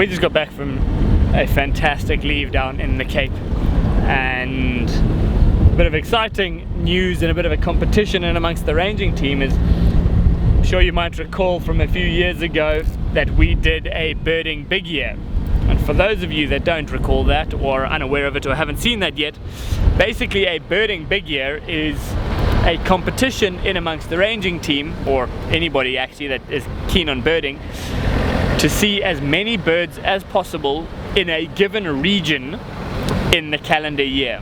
We just got back from a fantastic leave down in the Cape, and a bit of exciting news and a bit of a competition in amongst the ranging team is, I'm sure you might recall from a few years ago that we did a birding big year. And for those of you that don't recall that, or are unaware of it, or haven't seen that yet, basically a birding big year is a competition in amongst the ranging team, or anybody actually that is keen on birding, to see as many birds as possible in a given region in the calendar year.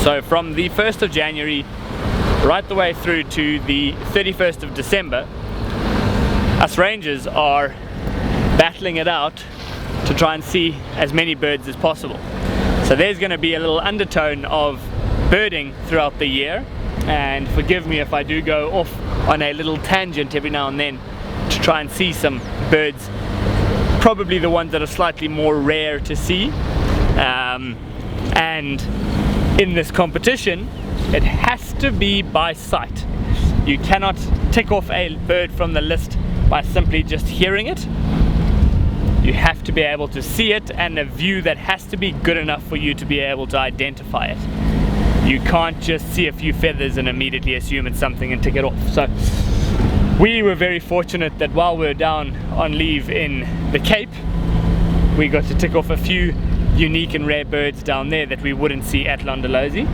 So from the 1st of January right the way through to the 31st of December, us rangers are battling it out to try and see as many birds as possible. So there's going to be a little undertone of birding throughout the year, and forgive me if I do go off on a little tangent every now and then to try and see some birds, probably the ones that are slightly more rare to see. And in this competition it has to be by sight. You cannot tick off a bird from the list by simply just hearing it. You have to be able to see it, and a view that has to be good enough for you to be able to identify it. You can't just see a few feathers and immediately assume it's something and tick it off. So we were very fortunate that while we were down on leave in the Cape, we got to tick off a few unique and rare birds down there that we wouldn't see at Londolozi.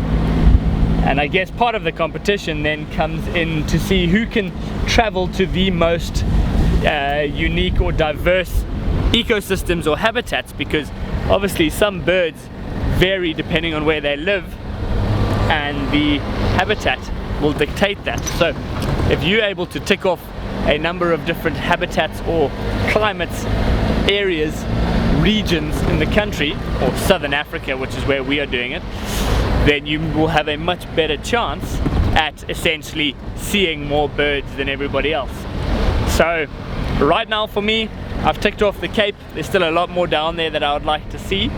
And I guess part of the competition then comes in to see who can travel to the most unique or diverse ecosystems or habitats, because obviously some birds vary depending on where they live, and the habitat will dictate that. So if you're able to tick off a number of different habitats or climates, areas, regions in the country, or Southern Africa, which is where we are doing it, then you will have a much better chance at essentially seeing more birds than everybody else. So right now for me, I've ticked off the Cape. There's still a lot more down there that I would like to see,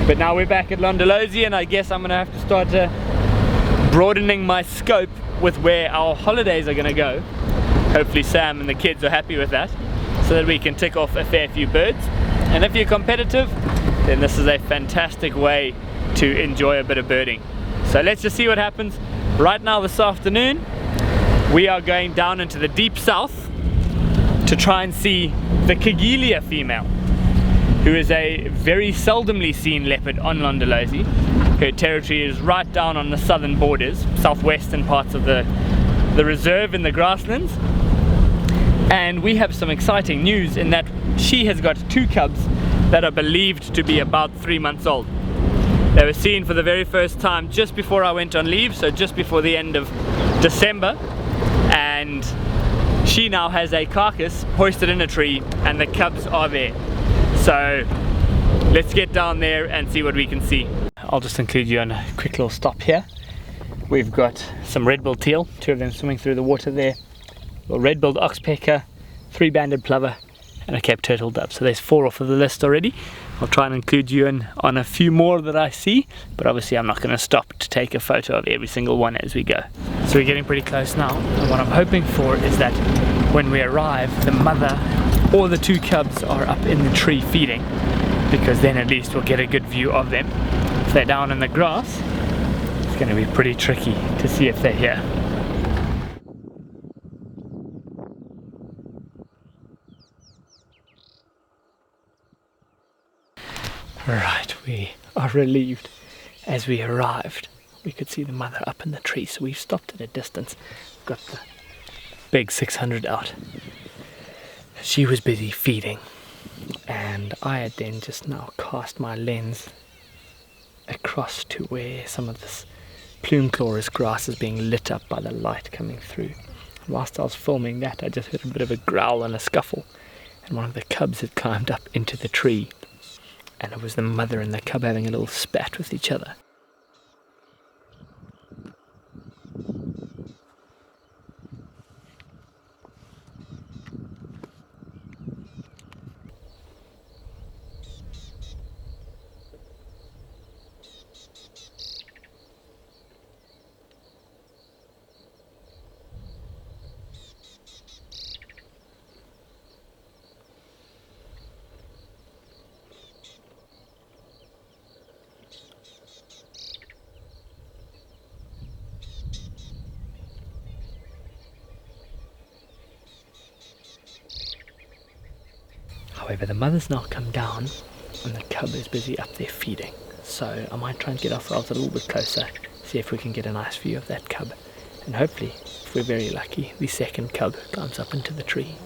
but now we're back at Londolozi, and I guess I'm gonna have to start broadening my scope with where our holidays are gonna go. Hopefully Sam and the kids are happy with that, so that we can tick off a fair few birds. And if you're competitive, then this is a fantastic way to enjoy a bit of birding. So let's just see what happens. Right now this afternoon we are going down into the deep south to try and see the Kagelia female, who is a very seldomly seen leopard on Londolozi. Her territory is right down on the southern borders, southwestern parts of the reserve in the grasslands. And we have some exciting news in that she has got 2 cubs that are believed to be about 3 months old. They were seen for the very first time just before I went on leave, so just before the end of December, and she now has a carcass hoisted in a tree and the cubs are there. So let's get down there and see what we can see. I'll just include you on a quick little stop here. We've got some red-billed teal, 2 of them swimming through the water there, a red-billed oxpecker, 3-banded plover, and a cape turtle dove. So there's 4 off of the list already. I'll try and include you in on a few more that I see, but obviously I'm not going to stop to take a photo of every single one as we go. So we're getting pretty close now, and what I'm hoping for is that when we arrive, the mother or the 2 cubs are up in the tree feeding, because then at least we'll get a good view of them. If they're down in the grass, it's going to be pretty tricky to see if they're here. Right, we are relieved. As we arrived, we could see the mother up in the tree, so we've stopped at a distance. Got the big 600 out. She was busy feeding, and I had then just now cast my lens across to where some of this plume chloris grass is being lit up by the light coming through. Whilst I was filming that, I just heard a bit of a growl and a scuffle, and one of the cubs had climbed up into the tree. And it was the mother and the cub having a little spat with each other. However, the mother's now come down and the cub is busy up there feeding. So I might try and get ourselves a little bit closer, see if we can get a nice view of that cub. And hopefully, if we're very lucky, the second cub climbs up into the tree.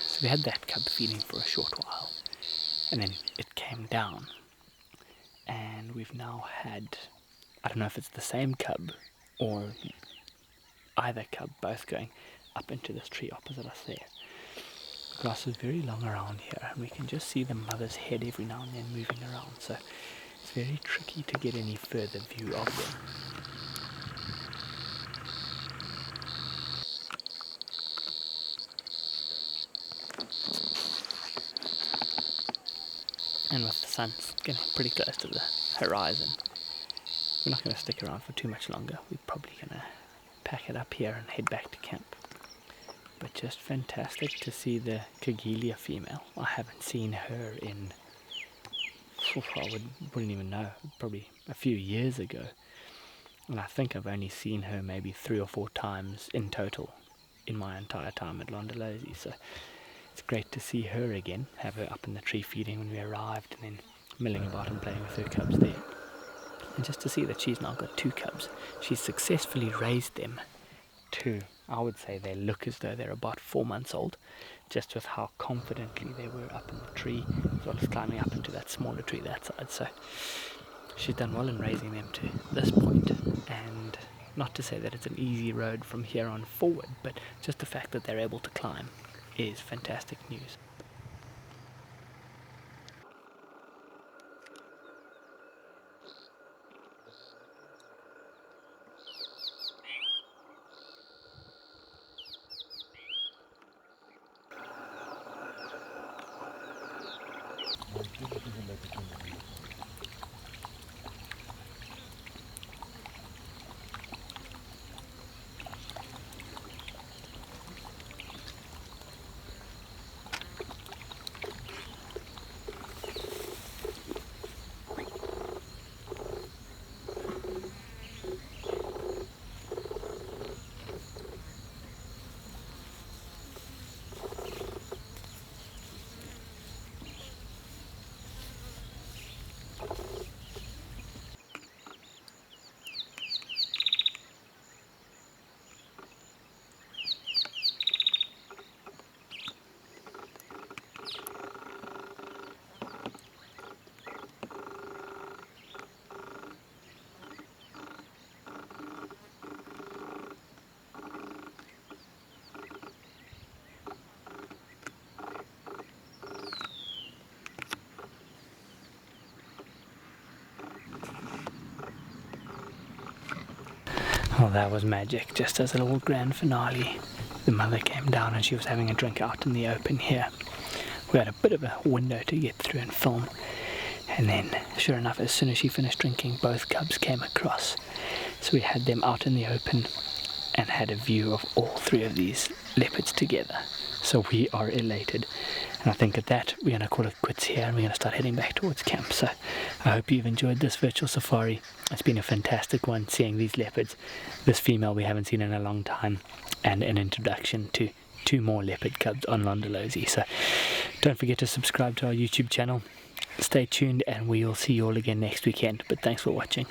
So we had that cub feeding for a short while, and then it came down, and we've now had, I don't know if it's the same cub or either cub, both going up into this tree opposite us there. The grass is very long around here, and we can just see the mother's head every now and then moving around, so it's very tricky to get any further view of them. And with the sun getting pretty close to the horizon, we're not going to stick around for too much longer. We're probably going to pack it up here and head back to camp. But just fantastic to see the Cagelia female. I haven't seen her in, I wouldn't even know, probably a few years ago. And I think I've only seen her maybe 3 or 4 times in total in my entire time at Londolozi. So it's great to see her again, have her up in the tree feeding when we arrived, and then milling about and playing with her cubs there. And just to see that she's now got 2 cubs. She's successfully raised them to, I would say they look as though they're about 4 months old, just with how confidently they were up in the tree, as well as climbing up into that smaller tree that side. So she's done well in raising them to this point, and not to say that it's an easy road from here on forward, but just the fact that they're able to climb is fantastic news. Oh, that was magic. Just as a little grand finale, the mother came down and she was having a drink out in the open here. We had a bit of a window to get through and film, and then sure enough, as soon as she finished drinking, both cubs came across. So we had them out in the open and had a view of all 3 of these leopards together. So we are elated, and I think at that we're going to call it quits here, and we're going to start heading back towards camp. So I hope you've enjoyed this virtual safari. It's been a fantastic one seeing these leopards, this female we haven't seen in a long time, and an introduction to 2 more leopard cubs on Londolozi. So don't forget to subscribe to our YouTube channel. Stay tuned, and we'll see you all again next weekend. But thanks for watching.